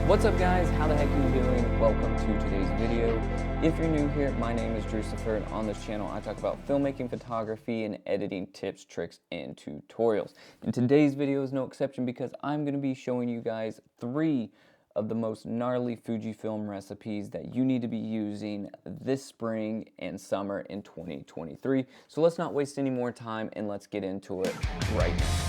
What's up guys, how the heck are you doing? Welcome to today's video. If you're new here, my name is Drewxcifer, and on this channel I talk about filmmaking, photography, and editing tips, tricks, and tutorials. And today's video is no exception because I'm going to be showing you guys 3 of the most gnarly Fujifilm recipes that you need to be using this spring and summer in 2023. So let's not waste any more time and let's get into it right now.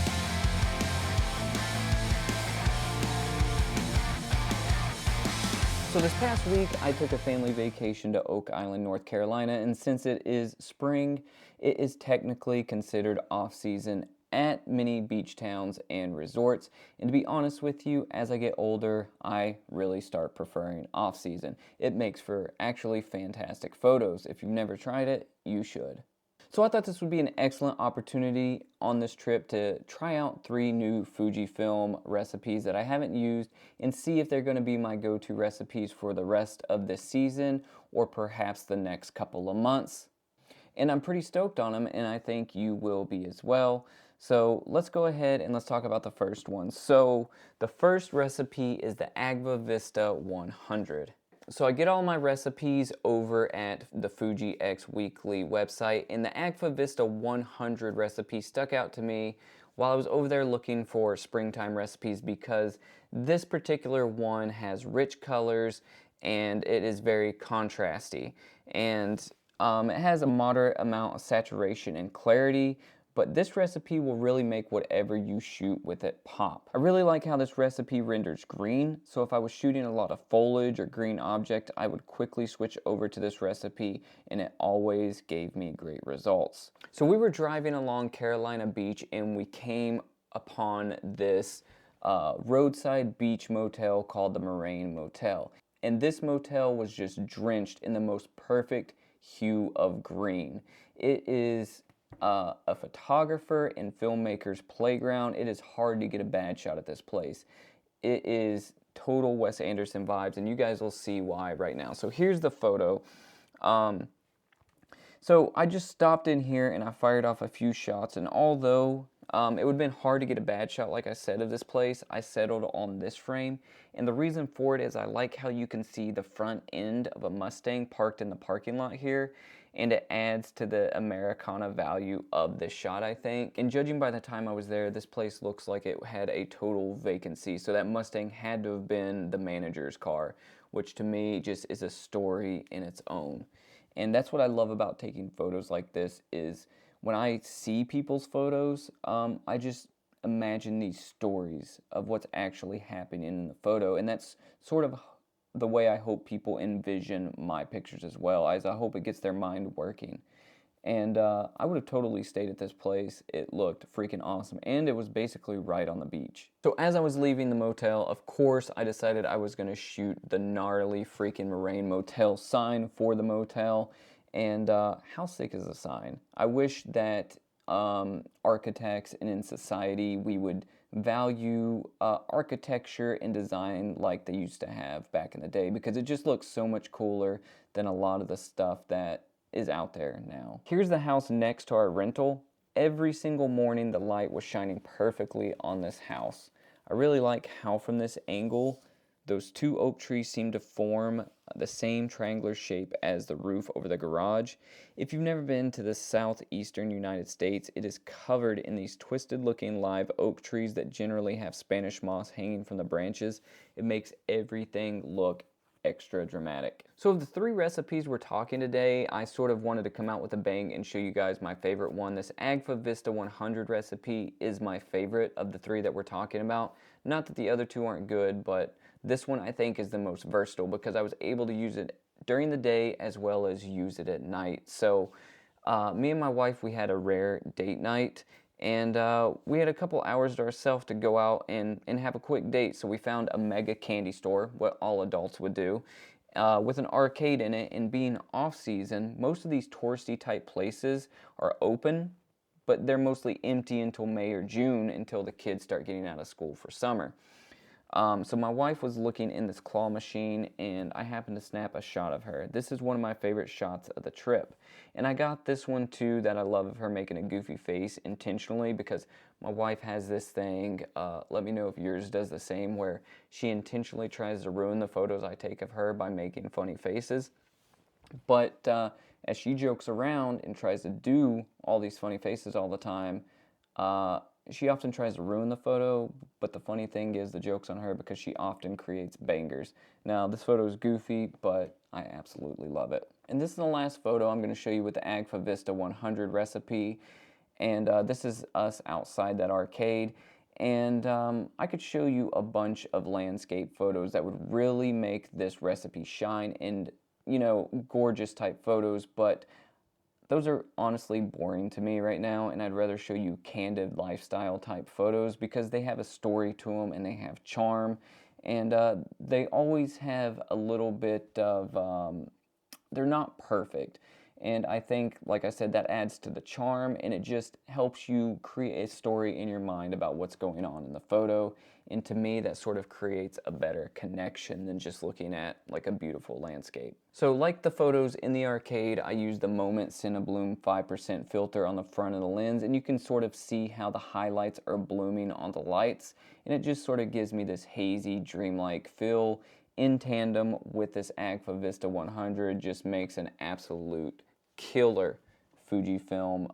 So this past week, I took a family vacation to Oak Island, North Carolina, and since it is spring, it is technically considered off-season at many beach towns and resorts. And to be honest with you, as I get older, I really start preferring off-season. It makes for actually fantastic photos. If you've never tried it, you should. So I thought this would be an excellent opportunity on this trip to try out 3 new Fujifilm recipes that I haven't used and see if they're going to be my go-to recipes for the rest of this season or perhaps the next couple of months. And I'm pretty stoked on them, and I think you will be as well. So let's go ahead and let's talk about the first one. So the first recipe is the Agva Vista 100. So I get all my recipes over at the Fuji X Weekly website, and the Agva Vista 100 recipe stuck out to me while I was over there looking for springtime recipes because this particular one has rich colors and it is very contrasty, and it has a moderate amount of saturation and clarity. But this recipe will really make whatever you shoot with it pop. I really like how this recipe renders green, so if I was shooting a lot of foliage or green object, I would quickly switch over to this recipe, and it always gave me great results. So we were driving along Carolina Beach, and we came upon this roadside beach motel called the Moraine Motel. And this motel was just drenched in the most perfect hue of green. It is a photographer and filmmaker's playground. It is hard to get a bad shot at this place. It is total Wes Anderson vibes, and you guys will see why right now. So here's the photo. So I just stopped in here and I fired off a few shots, and although it would have been hard to get a bad shot, like I said, of this place, I settled on this frame. And the reason for it is I like how you can see the front end of a Mustang parked in the parking lot here, and it adds to the Americana value of this shot, I think. And judging by the time I was there, this place looks like it had a total vacancy, so that Mustang had to have been the manager's car, which to me just is a story in its own. And that's what I love about taking photos like this, is when I see people's photos, I just imagine these stories of what's actually happening in the photo, and that's sort of the way I hope people envision my pictures as well, as I hope it gets their mind working. And I would have totally stayed at this place. It looked freaking awesome, and it was basically right on the beach. So as I was leaving the motel, of course, I decided I was going to shoot the gnarly freaking Moraine Motel sign for the motel. And how sick is the sign? I wish that architects and in society we would value architecture and design like they used to have back in the day, because it just looks so much cooler than a lot of the stuff that is out there now. Here's the house next to our rental. Every single morning the light was shining perfectly on this house. I really like how from this angle those 2 oak trees seem to form the same triangular shape as the roof over the garage. If you've never been to the southeastern United States, it is covered in these twisted looking live oak trees that generally have Spanish moss hanging from the branches. It makes everything look extra dramatic. So of the 3 recipes we're talking today, I sort of wanted to come out with a bang and show you guys my favorite one. This Agva Vista 100 recipe is my favorite of the 3 that we're talking about. Not that the other 2 aren't good, but this one I think is the most versatile because I was able to use it during the day as well as use it at night. So me and my wife, we had a rare date night, and we had a couple hours to ourselves to go out and have a quick date. So we found a mega candy store, what all adults would do, with an arcade in it. And being off season, most of these touristy type places are open, but they're mostly empty until May or June, until the kids start getting out of school for summer. So my wife was looking in this claw machine, and I happened to snap a shot of her. This is one of my favorite shots of the trip. And I got this one too that I love of her making a goofy face intentionally, because my wife has this thing, let me know if yours does the same, where she intentionally tries to ruin the photos I take of her by making funny faces. But as she jokes around and tries to do all these funny faces all the time, she often tries to ruin the photo, but the funny thing is the joke's on her, because she often creates bangers. Now, this photo is goofy, but I absolutely love it. And this is the last photo I'm going to show you with the Agva Vista 100 recipe. And this is us outside that arcade. And I could show you a bunch of landscape photos that would really make this recipe shine, and, you know, gorgeous type photos, but those are honestly boring to me right now, and I'd rather show you candid lifestyle type photos, because they have a story to them and they have charm, and they always have a little bit of, they're not perfect. And I think, like I said, that adds to the charm, and it just helps you create a story in your mind about what's going on in the photo. And to me, that sort of creates a better connection than just looking at like a beautiful landscape. So like the photos in the arcade, I use the Moment Cinebloom 5% filter on the front of the lens, and you can sort of see how the highlights are blooming on the lights, and it just sort of gives me this hazy, dreamlike feel in tandem with this Agva Vista 100. Just makes an absolute killer Fujifilm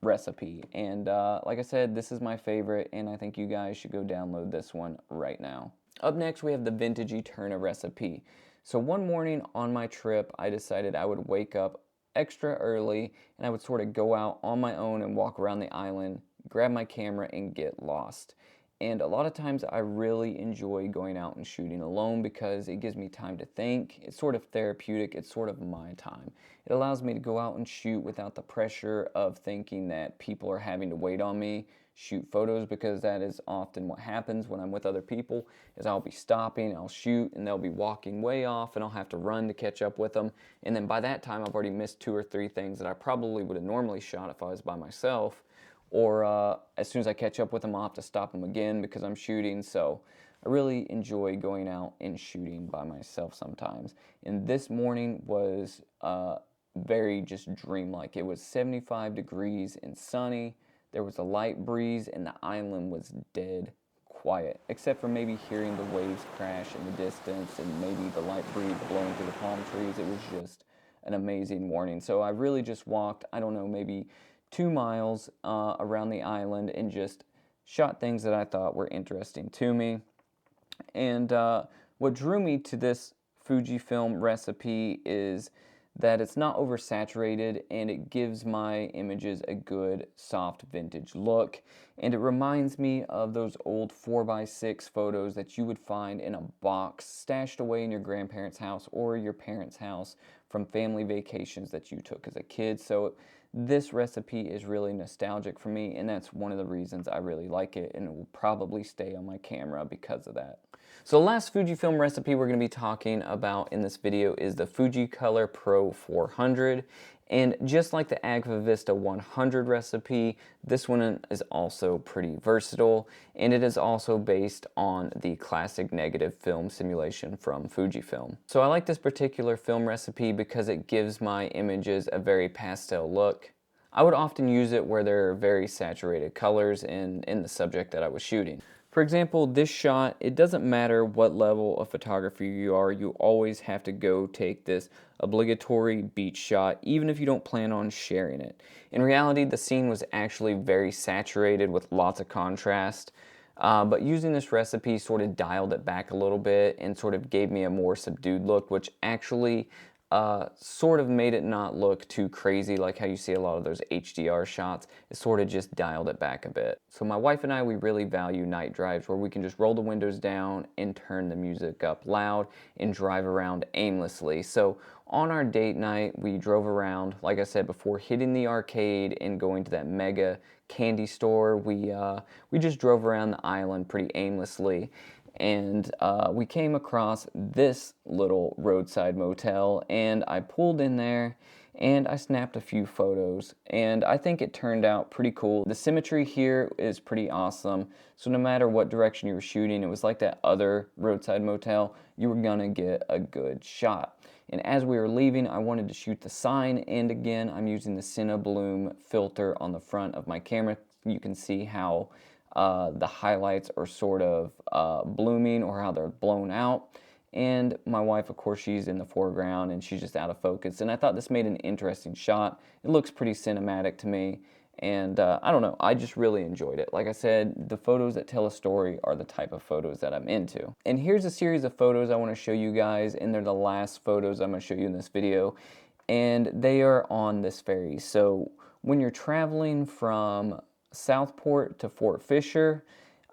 recipe. And like I said, this is my favorite, and I think you guys should go download this one right now. Up next, we have the vintage Eterna recipe. So one morning on my trip, I decided I would wake up extra early, and I would sort of go out on my own and walk around the island, grab my camera, and get lost. And a lot of times I really enjoy going out and shooting alone, because it gives me time to think. It's sort of therapeutic. It's sort of my time. It allows me to go out and shoot without the pressure of thinking that people are having to wait on me, shoot photos, because that is often what happens when I'm with other people, is I'll be stopping, I'll shoot, and they'll be walking way off, and I'll have to run to catch up with them. And then by that time, I've already missed 2 or 3 things that I probably would have normally shot if I was by myself. Or as soon as I catch up with them, I'll have to stop them again because I'm shooting. So I really enjoy going out and shooting by myself sometimes. And this morning was very just dreamlike. It was 75 degrees and sunny. There was a light breeze, and the island was dead quiet, except for maybe hearing the waves crash in the distance and maybe the light breeze blowing through the palm trees. It was just an amazing morning. So I really just walked, I don't know, maybe 2 miles around the island, and just shot things that I thought were interesting to me. And what drew me to this Fujifilm recipe is that it's not oversaturated, and it gives my images a good soft vintage look. And it reminds me of those old 4x6 photos that you would find in a box stashed away in your grandparents' house or your parents' house from family vacations that you took as a kid. So this recipe is really nostalgic for me, and that's one of the reasons I really like it, and it will probably stay on my camera because of that. So the last Fujifilm recipe we're going to be talking about in this video is the Fujicolor Pro 400. And just like the Agva Vista 100 recipe, this one is also pretty versatile, and it is also based on the classic negative film simulation from Fujifilm. So I like this particular film recipe because it gives my images a very pastel look. I would often use it where there are very saturated colors in the subject that I was shooting. For example, this shot, it doesn't matter what level of photography you are, you always have to go take this obligatory beach shot, even if you don't plan on sharing it. In reality, the scene was actually very saturated with lots of contrast, but using this recipe sort of dialed it back a little bit and sort of gave me a more subdued look, which actually sort of made it not look too crazy like how you see a lot of those HDR shots. It sort of just dialed it back a bit. So my wife and I, we really value night drives where we can just roll the windows down and turn the music up loud and drive around aimlessly. So on our date night, we drove around, like I said, before hitting the arcade and going to that mega candy store. We just drove around the island pretty aimlessly. And we came across this little roadside motel, and I pulled in there, and I snapped a few photos, and I think it turned out pretty cool. The symmetry here is pretty awesome, so no matter what direction you were shooting, it was like that other roadside motel, you were gonna get a good shot. And as we were leaving, I wanted to shoot the sign, and again, I'm using the Cinebloom filter on the front of my camera. You can see how the highlights are sort of blooming, or how they're blown out. And my wife, of course, she's in the foreground and she's just out of focus. And I thought this made an interesting shot. It looks pretty cinematic to me. And I don't know, I just really enjoyed it. Like I said, the photos that tell a story are the type of photos that I'm into. And here's a series of photos I want to show you guys, and they're the last photos I'm going to show you in this video. And they are on this ferry. So when you're traveling from Southport to Fort Fisher,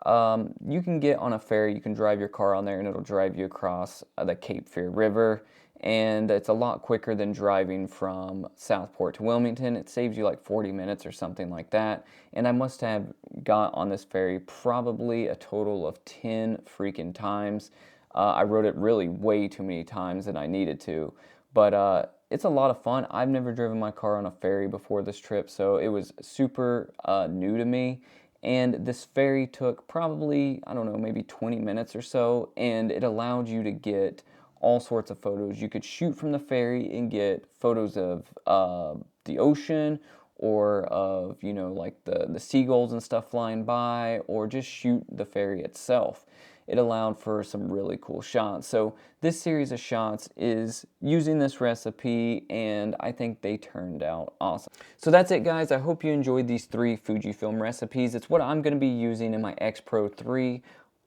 you can get on a ferry, you can drive your car on there, and it'll drive you across the Cape Fear River, and it's a lot quicker than driving from Southport to Wilmington. It saves you like 40 minutes or something like that, and I must have got on this ferry probably a total of 10 freaking times. I rode it really way too many times than I needed to, but it's a lot of fun. I've never driven my car on a ferry before this trip, so it was super new to me. And this ferry took probably, I don't know, maybe 20 minutes or so, and it allowed you to get all sorts of photos. You could shoot from the ferry and get photos of the ocean, or of, you know, like the seagulls and stuff flying by, or just shoot the ferry itself. It allowed for some really cool shots. So this series of shots is using this recipe, and I think they turned out awesome. So that's it, guys. I hope you enjoyed these 3 Fujifilm recipes. It's what I'm going to be using in my X Pro 3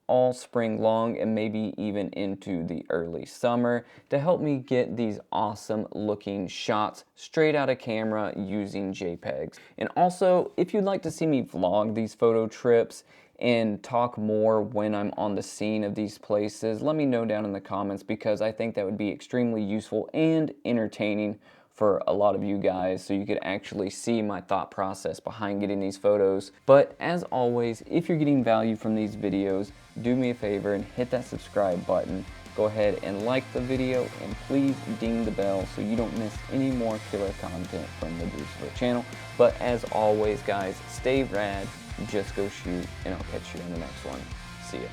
all spring long, and maybe even into the early summer, to help me get these awesome looking shots straight out of camera using JPEGs. And also, if you'd like to see me vlog these photo trips and talk more when I'm on the scene of these places, let me know down in the comments, because I think that would be extremely useful and entertaining for a lot of you guys, so you could actually see my thought process behind getting these photos. But as always, if you're getting value from these videos, do me a favor and hit that subscribe button. Go ahead and like the video, and please ding the bell so you don't miss any more killer content from the Drewxcifer channel. But as always, guys, stay rad, just go shoot, and I'll catch you in the next one. See ya.